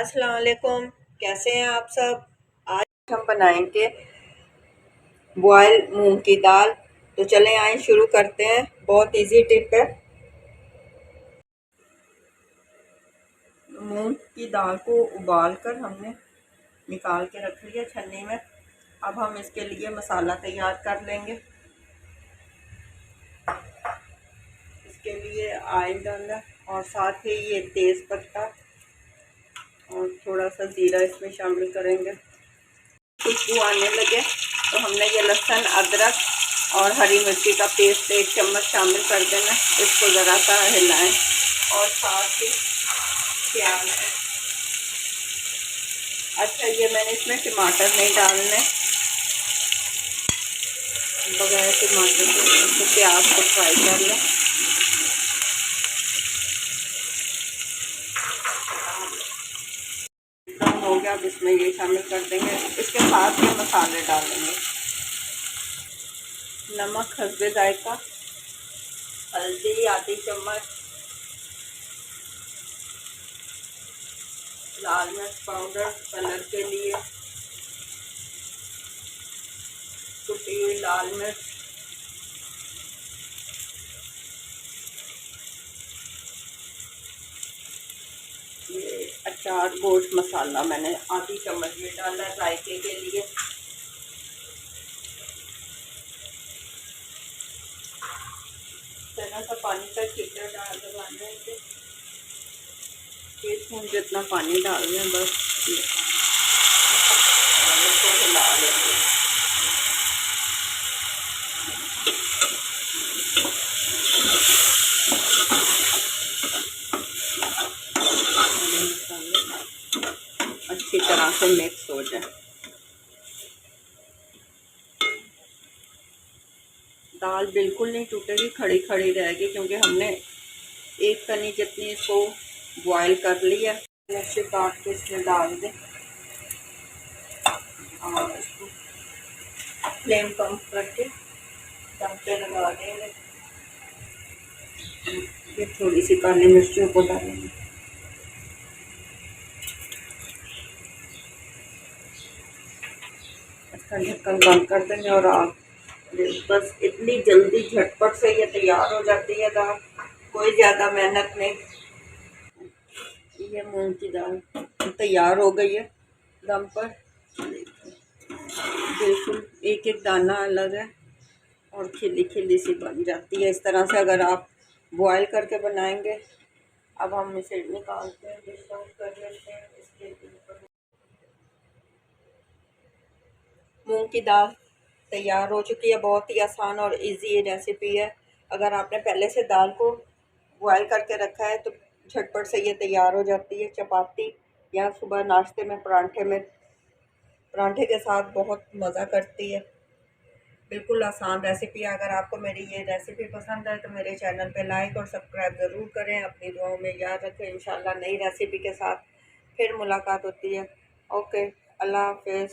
अस्सलाम वालेकुम। कैसे हैं आप सब। आज हम बनाएंगे बॉयल मूंग की दाल। तो चलें आए शुरू करते हैं। बहुत इजी टिप है। मूंग की दाल को उबाल कर हमने निकाल के रख लिया छन्नी में। अब हम इसके लिए मसाला तैयार कर लेंगे। इसके लिए ऑयल डालना और साथ ही ये तेज़ पत्ता और थोड़ा सा ज़ीरा इसमें शामिल करेंगे। खुशबू आने लगे तो हमने ये लहसुन, अदरक और हरी मिर्ची का पेस्ट 1 चम्मच शामिल कर देना। इसको ज़रा सा हिलाएं और साथ ही प्याज। अच्छा, ये मैंने इसमें टमाटर नहीं डालने, बगैर टमाटर के प्याज को फ्राई कर लें। हो गया, अब इसमें ये शामिल कर देंगे। इसके साथ ये मसाले डालेंगे। नमक हस्बे जायका, हल्दी आधी चम्मच, लाल मिर्च पाउडर कलर के लिए, कुटी हुई लाल मिर्च, ये अचार गोश्त मसाला मैंने आधी चम्मच ये डाला जायके के लिए। थोड़ा सा पानी का छिट्टा डाल लगाना है। 1 स्पून जितना पानी डालना है बस। इसको हिला लेंगे। अच्छी तरह से मिक्स हो जाए। दाल बिल्कुल नहीं टूटेगी, खड़ी खड़ी रहेगी, क्योंकि हमने 1 कनी जितनी इसको बॉयल कर लिया। मिर्ची काट के इसमें डाल दें और इसको फ्लेम कम करके दम पे लगा देंगे। ये थोड़ी सी काली मिर्चियों को डालेंगे। इसका ढक्कन बंद कर देंगे और आप बस इतनी जल्दी झटपट से ये तैयार हो जाती है दाल, कोई ज़्यादा मेहनत नहीं। ये मूंग की दाल तैयार हो गई है दम पर। बिल्कुल एक एक दाना अलग है और खिली खिली सी बन जाती है। इस तरह से अगर आप बॉयल करके बनाएंगे। अब हम इसे निकालते हैं, डिश आउट कर लेते हैं। इसके ऊपर मूंग की दाल तैयार हो चुकी है। बहुत ही आसान और इजी रेसिपी है। अगर आपने पहले से दाल को बॉयल करके रखा है तो झटपट से ये तैयार हो जाती है। चपाती या सुबह नाश्ते में परांठे के साथ बहुत मज़ा करती है। बिल्कुल आसान रेसिपी है। अगर आपको मेरी ये रेसिपी पसंद है तो मेरे चैनल पे लाइक और सब्सक्राइब ज़रूर करें। अपनी दुआओं में याद रखें। इंशाल्लाह नई रेसिपी के साथ फिर मुलाकात होती है। ओके, अल्लाह हाफिज़।